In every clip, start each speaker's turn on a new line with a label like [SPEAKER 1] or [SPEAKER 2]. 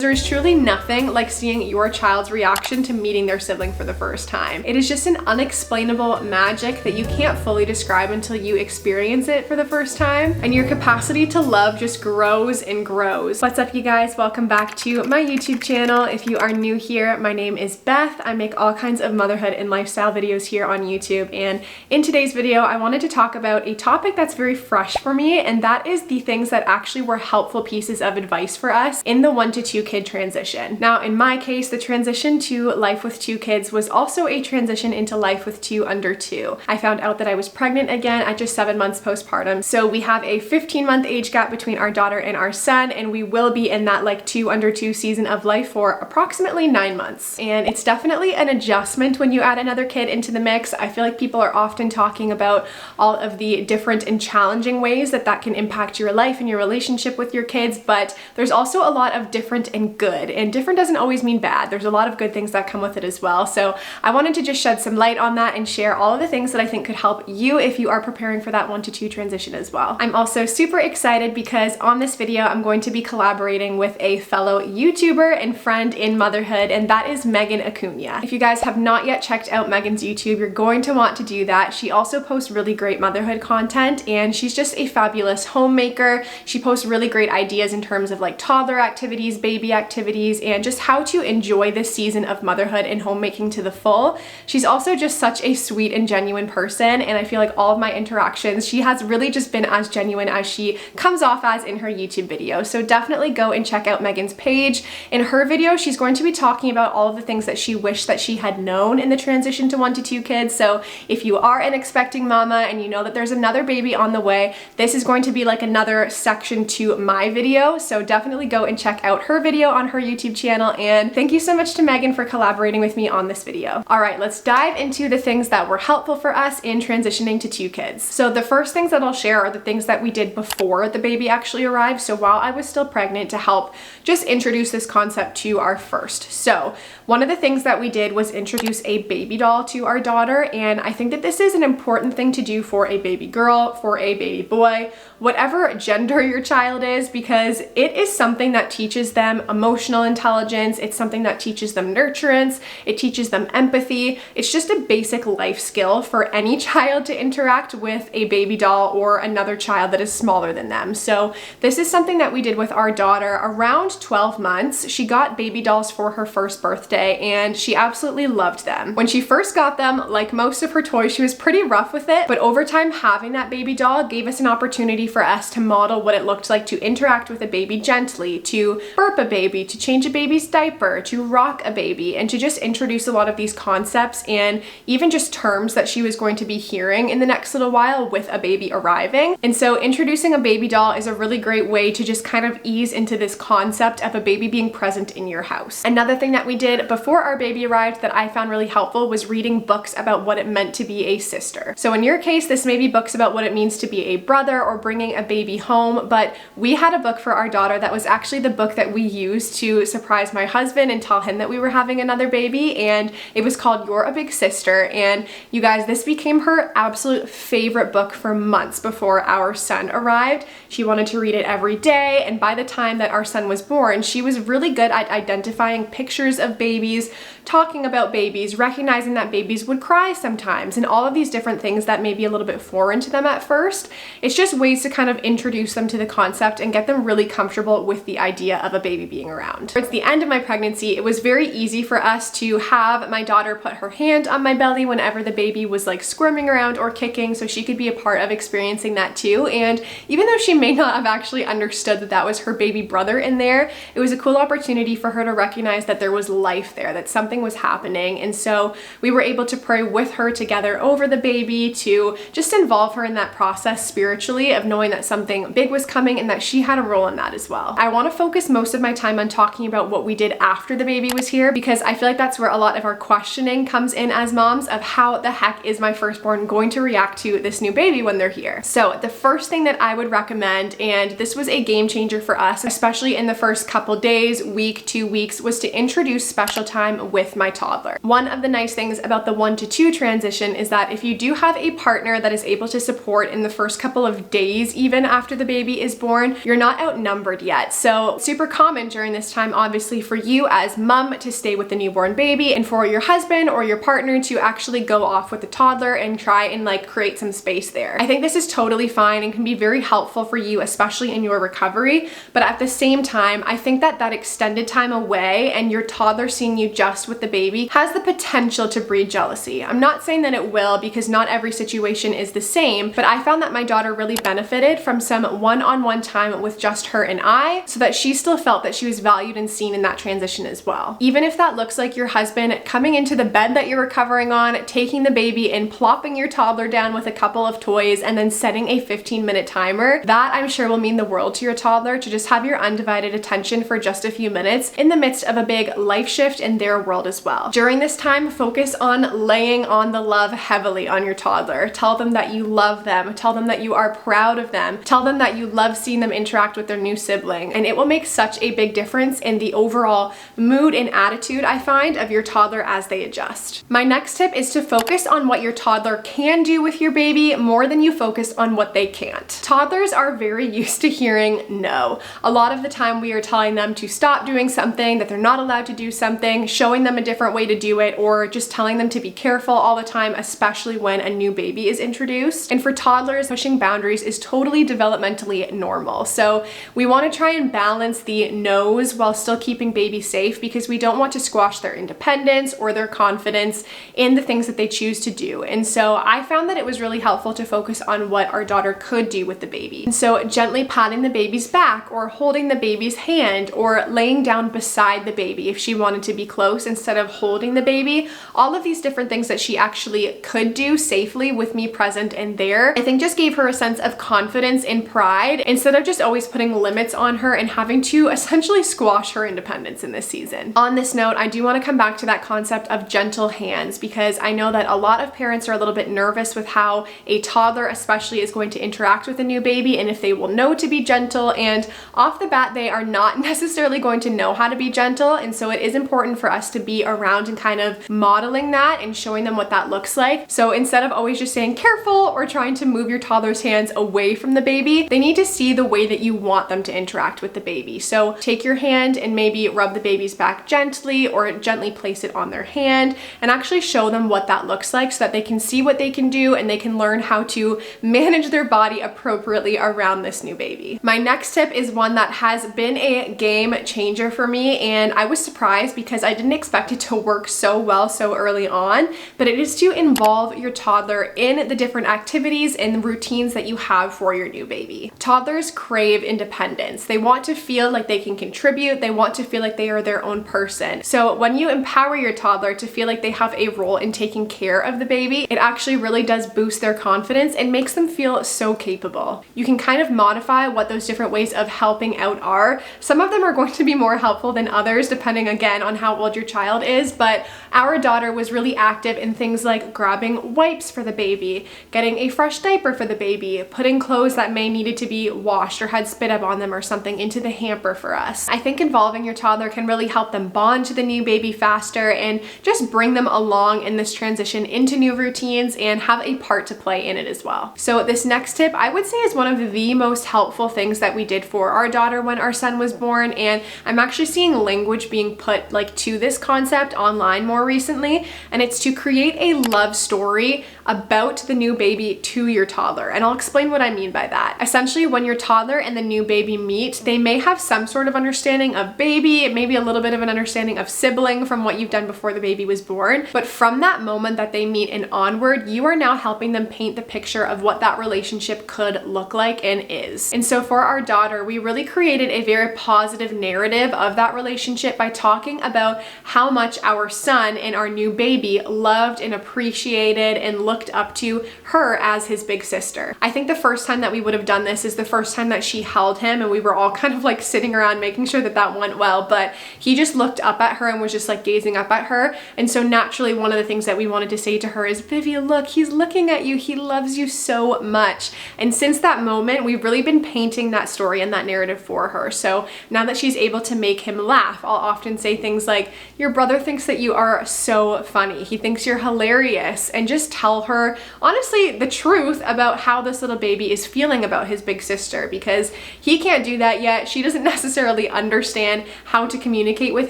[SPEAKER 1] There is truly nothing like seeing your child's reaction to meeting their sibling for the first time. It is just an unexplainable magic that you can't fully describe until you experience it for the first time, and your capacity to love just grows and grows. What's up, you guys? Welcome back to my YouTube channel. If you are new here, my name is Beth. I make all kinds of motherhood and lifestyle videos here on YouTube, and in today's video, I wanted to talk about a topic that's very fresh for me, and that is the things that actually were helpful pieces of advice for us in the 1 to 2 kid transition. Now, in my case, the transition to life with 2 kids was also a transition into life with 2 under 2. I found out that I was pregnant again at just 7 months postpartum. So we have a 15-month age gap between our daughter and our son, and we will be in that like 2 under 2 season of life for approximately 9 months. And it's definitely an adjustment when you add another kid into the mix. I feel like people are often talking about all of the different and challenging ways that that can impact your life and your relationship with your kids, but there's also a lot of different and good. And different doesn't always mean bad. There's a lot of good things that come with it as well. So I wanted to just shed some light on that and share all of the things that I think could help you if you are preparing for that 1 to 2 transition as well. I'm also super excited because on this video, I'm going to be collaborating with a fellow YouTuber and friend in motherhood, and that is Megan Acuna. If you guys have not yet checked out Megan's YouTube, you're going to want to do that. She also posts really great motherhood content, and she's just a fabulous homemaker. She posts really great ideas in terms of like toddler activities, baby activities, and just how to enjoy this season of motherhood and homemaking to the full. She's also just such a sweet and genuine person, and I feel like all of my interactions, she has really just been as genuine as she comes off as in her YouTube video. So definitely go and check out Megan's page. In her video, she's going to be talking about all of the things that she wished that she had known in the transition to 1 to 2 kids. So if you are an expecting mama and you know that there's another baby on the way, this is going to be like another section to my video. So definitely go and check out her video on her YouTube channel, and thank you so much to Megan for collaborating with me on this video. All right, let's dive into the things that were helpful for us in transitioning to 2 kids. So the first things that I'll share are the things that we did before the baby actually arrived, so while I was still pregnant, to help just introduce this concept to our first. So one of the things that we did was introduce a baby doll to our daughter, and I think that this is an important thing to do for a baby girl, for a baby boy, whatever gender your child is, because it is something that teaches them emotional intelligence. It's something that teaches them nurturance. It teaches them empathy. It's just a basic life skill for any child to interact with a baby doll or another child that is smaller than them. So this is something that we did with our daughter around 12 months. She got baby dolls for her first birthday, and she absolutely loved them. When she first got them, like most of her toys, she was pretty rough with it, but over time, having that baby doll gave us an opportunity for us to model what it looked like to interact with a baby gently, to burp a baby, to change a baby's diaper, to rock a baby, and to just introduce a lot of these concepts and even just terms that she was going to be hearing in the next little while with a baby arriving. And so introducing a baby doll is a really great way to just kind of ease into this concept of a baby being present in your house. Another thing that we did before our baby arrived that I found really helpful was reading books about what it meant to be a sister. So in your case, this may be books about what it means to be a brother or bringing a baby home, but we had a book for our daughter that was actually the book that we used to surprise my husband and tell him that we were having another baby, and it was called You're a Big Sister. And you guys, this became her absolute favorite book for months before our son arrived. She wanted to read it every day, and by the time that our son was born, she was really good at identifying pictures of babies, talking about babies, recognizing that babies would cry sometimes, and all of these different things that may be a little bit foreign to them at first. It's just ways to kind of introduce them to the concept and get them really comfortable with the idea of a baby being around. Towards the end of my pregnancy, it was very easy for us to have my daughter put her hand on my belly whenever the baby was like squirming around or kicking, so she could be a part of experiencing that too. And even though she may not have actually understood that that was her baby brother in there, it was a cool opportunity for her to recognize that there was life there, that something was happening. And so we were able to pray with her together over the baby to just involve her in that process spiritually of knowing that something big was coming and that she had a role in that as well. I want to focus most of my time on talking about what we did after the baby was here, because I feel like that's where a lot of our questioning comes in as moms of how the heck is my firstborn going to react to this new baby when they're here. So the first thing that I would recommend, and this was a game changer for us, especially in the first couple days, week, 2 weeks, was to introduce special time with my toddler. One of the nice things about the 1 to 2 transition is that if you do have a partner that is able to support in the first couple of days, even after the baby is born, you're not outnumbered yet. So super common during this time, obviously, for you as mom to stay with the newborn baby, and for your husband or your partner to actually go off with the toddler and try and like create some space there. I think this is totally fine and can be very helpful for you, especially in your recovery. But at the same time, I think that that extended time away and your toddler seeing you just with the baby has the potential to breed jealousy. I'm not saying that it will, because not every situation is the same, but I found that my daughter really benefited from some one-on-one time with just her and I, so that she still felt that she was valued and seen in that transition as well. Even if that looks like your husband coming into the bed that you're recovering on, taking the baby and plopping your toddler down with a couple of toys and then setting a 15-minute timer, that I'm sure will mean the world to your toddler to just have your undivided attention for just a few minutes in the midst of a big life shift in their world as well. During this time, focus on laying on the love heavily on your toddler. Tell them that you love them. Tell them that you are proud of them. Tell them that you love seeing them interact with their new sibling. And it will make such a big difference in the overall mood and attitude, I find, of your toddler as they adjust. My next tip is to focus on what your toddler can do with your baby more than you focus on what they can't. Toddlers are very used to hearing no. A lot of the time we are telling them to stop doing something, that they're not allowed to do something, showing them a different way to do it, or just telling them to be careful all the time, especially when a new baby is introduced. And for toddlers, pushing boundaries is totally developmentally normal. So we want to try and balance the no's while still keeping baby safe, because we don't want to squash their independence or their confidence in the things that they choose to do. And so I found that it was really helpful to focus on what our daughter could do with the baby. And so gently patting the baby's back, or holding the baby's hand, or laying down beside the baby if she wanted to be close instead of holding the baby. All of these different things that she actually could do safely with me present and there, I think just gave her a sense of confidence and pride, instead of just always putting limits on her and having to essentially squash her independence in this season. On this note, I do want to come back to that concept of gentle hands, because I know that a lot of parents are a little bit nervous with how a toddler especially is going to interact with a new baby, and if they will know to be gentle, and off the bat they are not necessarily going to know how to be gentle. And so it is important for us to be around and kind of modeling that and showing them what that looks like. So instead of always just saying careful or trying to move your toddler's hands away from the baby, they need to see the way that you want them to interact with the baby. So take your hand and maybe rub the baby's back gently, or gently place it on their hand, and actually show them what that looks like, so that they can see what they can do and they can learn how to manage their body appropriately around this new baby. My next tip is one that has been a game changer for me, and I was surprised because I didn't expect it to work so well so early on, but it is to involve your toddler in the different activities and routines that you have for your new baby. Toddlers crave independence. They want to feel like they can contribute. They want to feel like they are their own person. So when you empower your toddler to feel like they have a role in taking care of the baby, it actually really does boost their confidence and makes them feel so capable. You can kind of modify what those different ways of helping out are. Some of them are going to be more helpful than others, depending again on how old your child is, but our daughter was really active in things like grabbing wipes for the baby, getting a fresh diaper for the baby, putting clothes that may needed to be washed or had spit up on them or something into the hamper for us. I think involving your toddler can really help them bond to the new baby faster and just bring them along in this transition into new routines and have a part to play in it as well. So this next tip I would say is one of the most helpful things that we did for our daughter when our son was born, and I'm actually seeing language being put like to this concept online more recently, and it's to create a love story about the new baby to your toddler. And I'll explain what I mean by that. Essentially, when your toddler and the new baby meet, they may have some sort of understanding of baby, maybe a little bit of an understanding of sibling from what you've done before the baby was born. But from that moment that they meet and onward, you are now helping them paint the picture of what that relationship could look like and is. And so for our daughter, we really created a very positive narrative of that relationship by talking about how much our son and our new baby loved and appreciated and looked up to her as his big sister. I think the first time that we would have done this is the first time that she held him, and we were all kind of like sitting around making sure that that went well, but he just looked up at her and was just like gazing up at her. And so naturally, one of the things that we wanted to say to her is, Vivian, look, he's looking at you. He loves you so much. And since that moment, we've really been painting that story and that narrative for her. So now that she's able to make him laugh, I'll often say things like, your brother thinks that you are so funny. He thinks you're hilarious. And just tell her honestly the truth about how this little baby is feeling about his big big sister, because he can't do that yet. She doesn't necessarily understand how to communicate with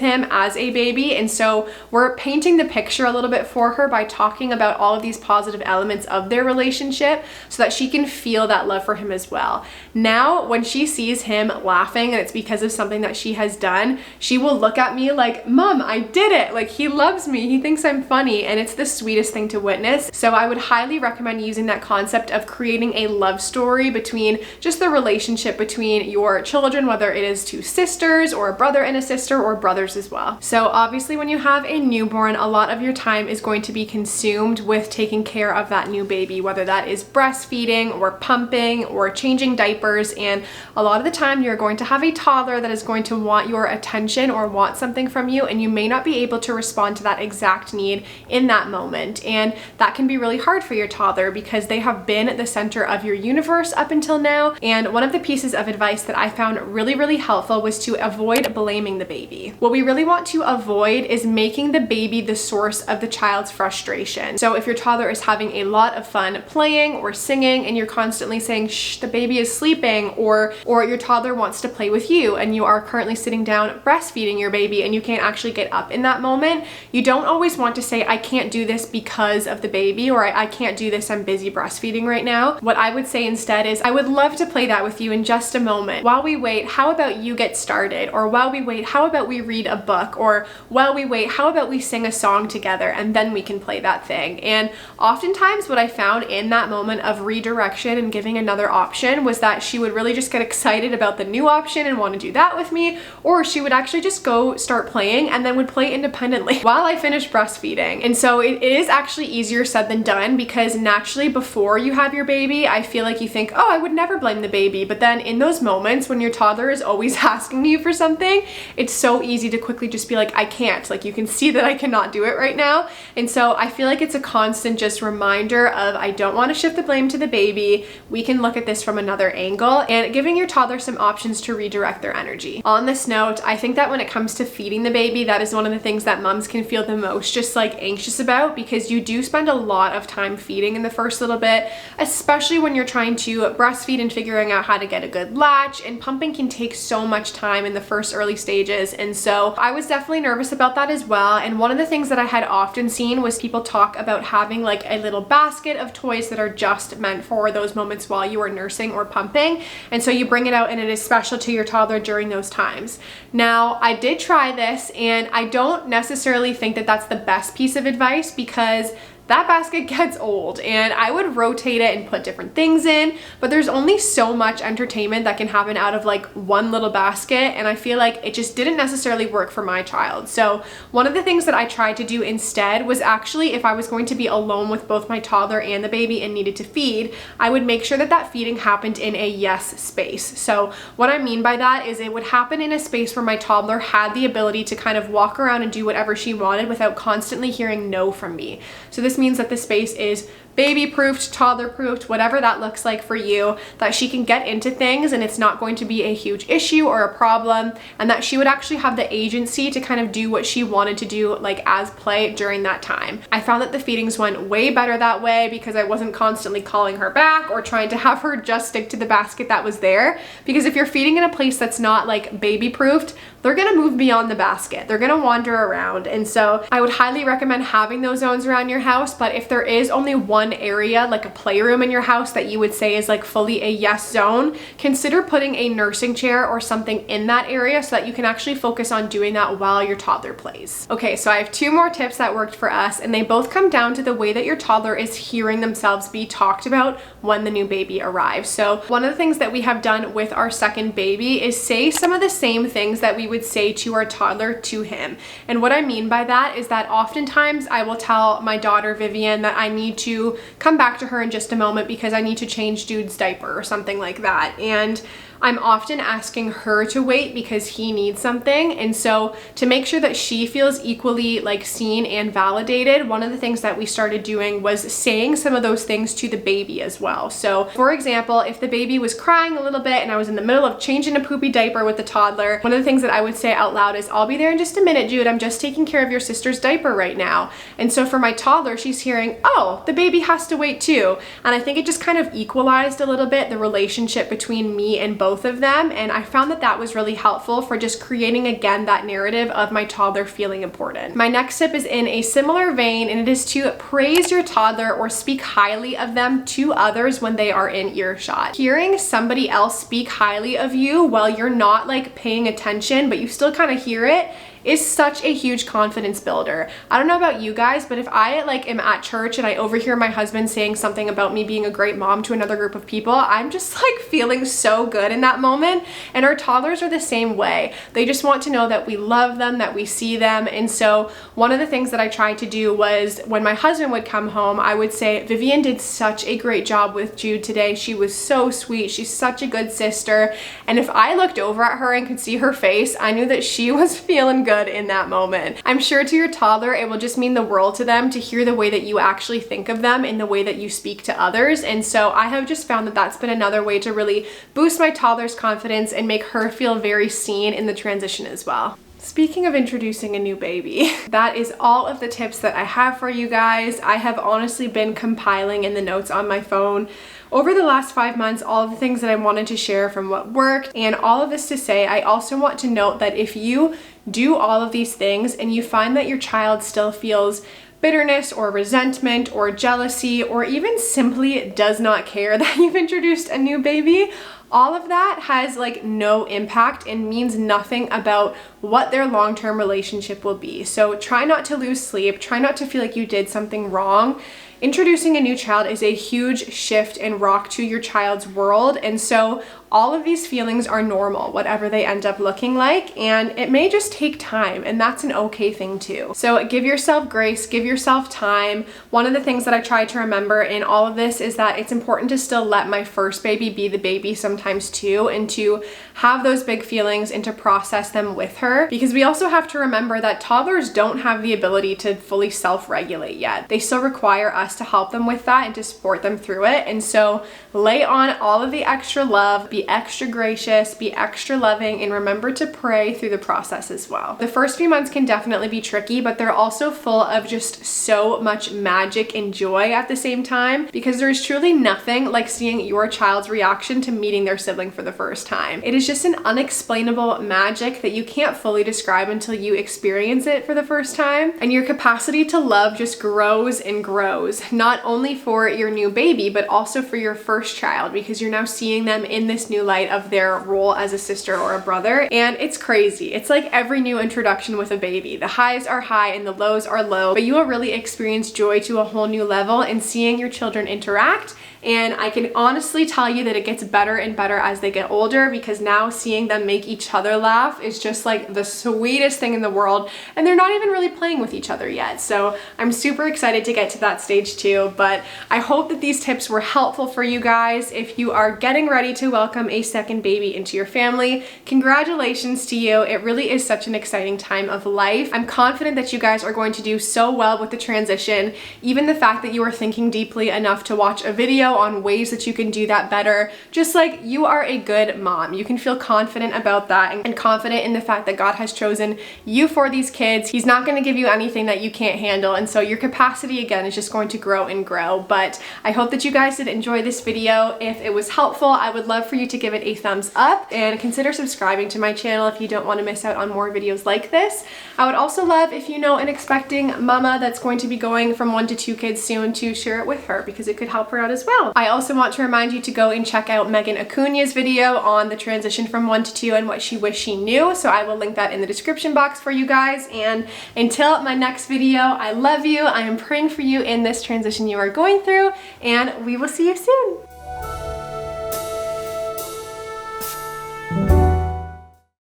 [SPEAKER 1] him as a baby. And so we're painting the picture a little bit for her by talking about all of these positive elements of their relationship so that she can feel that love for him as well. Now, when she sees him laughing and it's because of something that she has done, she will look at me like, Mom, I did it. Like, he loves me. He thinks I'm funny. And it's the sweetest thing to witness. So I would highly recommend using that concept of creating a love story between just the relationship between your children, whether it is two sisters or a brother and a sister or brothers as well. So obviously when you have a newborn, a lot of your time is going to be consumed with taking care of that new baby, whether that is breastfeeding or pumping or changing diapers. And a lot of the time you're going to have a toddler that is going to want your attention or want something from you, and you may not be able to respond to that exact need in that moment. And that can be really hard for your toddler because they have been the center of your universe up until now. And one of the pieces of advice that I found really, really helpful was to avoid blaming the baby. What we really want to avoid is making the baby the source of the child's frustration. So if your toddler is having a lot of fun playing or singing and you're constantly saying, shh, the baby is sleeping, or your toddler wants to play with you and you are currently sitting down breastfeeding your baby and you can't actually get up in that moment, you don't always want to say, I can't do this because of the baby, or I can't do this, I'm busy breastfeeding right now. What I would say instead is, I would love to play that with you in just a moment. While we wait, how about you get started? Or while we wait, how about we read a book? Or while we wait, how about we sing a song together and then we can play that thing? And oftentimes what I found in that moment of redirection and giving another option was that she would really just get excited about the new option and want to do that with me, or she would actually just go start playing and then would play independently while I finished breastfeeding. And so it is actually easier said than done, because naturally before you have your baby, I feel like you think, oh, I would never blame the baby. But then in those moments when your toddler is always asking you for something, it's so easy to quickly just be like, I can't. Like, you can see that I cannot do it right now. And so I feel like it's a constant just reminder of, I don't want to shift the blame to the baby. We can look at this from another angle, and giving your toddler some options to redirect their energy. On this note, I think that when it comes to feeding the baby, that is one of the things that moms can feel the most just like anxious about, because you do spend a lot of time feeding in the first little bit, especially when you're trying to breastfeed and figuring out how to get a good latch, and pumping can take so much time in the first early stages. And so I was definitely nervous about that as well. And one of the things that I had often seen was people talk about having like a little basket of toys that are just meant for those moments while you are nursing or pumping. And so you bring it out and it is special to your toddler during those times. Now, I did try this, and I don't necessarily think that that's the best piece of advice, because that basket gets old, and I would rotate it and put different things in, but there's only so much entertainment that can happen out of like one little basket, and I feel like it just didn't necessarily work for my child. So one of the things that I tried to do instead was, actually, if I was going to be alone with both my toddler and the baby and needed to feed, I would make sure that that feeding happened in a yes space. So what I mean by that is it would happen in a space where my toddler had the ability to kind of walk around and do whatever she wanted without constantly hearing no from me. So this means that the space is baby-proofed, toddler-proofed, whatever that looks like for you, that she can get into things and it's not going to be a huge issue or a problem, and that she would actually have the agency to kind of do what she wanted to do, like as play during that time. I found that the feedings went way better that way, because I wasn't constantly calling her back or trying to have her just stick to the basket that was there, because if you're feeding in a place that's not like baby-proofed, they're gonna move beyond the basket. They're gonna wander around. And so I would highly recommend having those zones around your house. But if there is only one area, like a playroom in your house, that you would say is like fully a yes zone, consider putting a nursing chair or something in that area so that you can actually focus on doing that while your toddler plays. Okay, so I have 2 more tips that worked for us, and they both come down to the way that your toddler is hearing themselves be talked about when the new baby arrives. So one of the things that we have done with our second baby is say some of the same things that we would say to our toddler to him. And what I mean by that is that oftentimes I will tell my daughter Vivian that I need to come back to her in just a moment because I need to change Jude's diaper or something like that. And I'm often asking her to wait because he needs something. And so to make sure that she feels equally like seen and validated, one of the things that we started doing was saying some of those things to the baby as well. So for example, if the baby was crying a little bit and I was in the middle of changing a poopy diaper with the toddler, one of the things that I would say out loud is, "I'll be there in just a minute, Jude. I'm just taking care of your sister's diaper right now." And so for my toddler, she's hearing, "Oh, the baby has to wait too." And I think it just kind of equalized a little bit the relationship between me and both of them. And I found that that was really helpful for just creating again that narrative of my toddler feeling important. My next tip is in a similar vein, and it is to praise your toddler or speak highly of them to others when they are in earshot. Hearing somebody else speak highly of you while you're not like paying attention, but you still kind of hear it, is such a huge confidence builder. I don't know about you guys, but if I like am at church and I overhear my husband saying something about me being a great mom to another group of people, I'm just like feeling so good in that moment. And our toddlers are the same way. They just want to know that we love them, that we see them. And so one of the things that I tried to do was when my husband would come home, I would say, "Vivian did such a great job with Jude today. She was so sweet. She's such a good sister." And if I looked over at her and could see her face, I knew that she was feeling good in that moment. I'm sure to your toddler, it will just mean the world to them to hear the way that you actually think of them and the way that you speak to others. And so I have just found that that's been another way to really boost my toddler's confidence and make her feel very seen in the transition as well. Speaking of introducing a new baby, that is all of the tips that I have for you guys. I have honestly been compiling in the notes on my phone over the last 5 months, all of the things that I wanted to share from what worked, and all of this to say, I also want to note that if you do all of these things and you find that your child still feels bitterness or resentment or jealousy, or even simply does not care that you've introduced a new baby, all of that has like no impact and means nothing about what their long-term relationship will be. So try not to lose sleep, try not to feel like you did something wrong. Introducing a new child is a huge shift and rock to your child's world, and so all of these feelings are normal, whatever they end up looking like, and it may just take time, and that's an okay thing too. So give yourself grace, give yourself time. One of the things that I try to remember in all of this is that it's important to still let my first baby be the baby sometimes too, and to have those big feelings and to process them with her, because we also have to remember that toddlers don't have the ability to fully self-regulate yet. They still require us to help them with that and to support them through it. And so lay on all of the extra love, be extra gracious, be extra loving, and remember to pray through the process as well. The first few months can definitely be tricky, but they're also full of just so much magic and joy at the same time, because there's truly nothing like seeing your child's reaction to meeting their sibling for the first time. It is just an unexplainable magic that you can't fully describe until you experience it for the first time, and your capacity to love just grows and grows, not only for your new baby, but also for your first child, because you're now seeing them in this new light of their role as a sister or a brother. And it's crazy. It's like every new introduction with a baby. The highs are high and the lows are low, but you will really experience joy to a whole new level in seeing your children interact. And I can honestly tell you that it gets better and better as they get older, because now seeing them make each other laugh is just like the sweetest thing in the world, and they're not even really playing with each other yet. So I'm super excited to get to that stage too, but I hope that these tips were helpful for you guys. If you are getting ready to welcome a second baby into your family, congratulations to you. It really is such an exciting time of life. I'm confident that you guys are going to do so well with the transition. Even the fact that you are thinking deeply enough to watch a video on ways that you can do that better, just like you are a good mom. You can feel confident about that and confident in the fact that God has chosen you for these kids. He's not going to give you anything that you can't handle, and so your capacity again is just going to grow and grow. But I hope that you guys did enjoy this video. If it was helpful, I would love for you to give it a thumbs up and consider subscribing to my channel if you don't want to miss out on more videos like this. I would also love if you know an expecting mama that's going to be going from 1 to 2 kids soon to share it with her, because it could help her out as well. I also want to remind you to go and check out Megan Acuna's video on the transition from 1 to 2 and what she wished she knew, so I will link that in the description box for you guys. And until my next video, I love you. I am praying for you in this transition you are going through, and we will see you soon.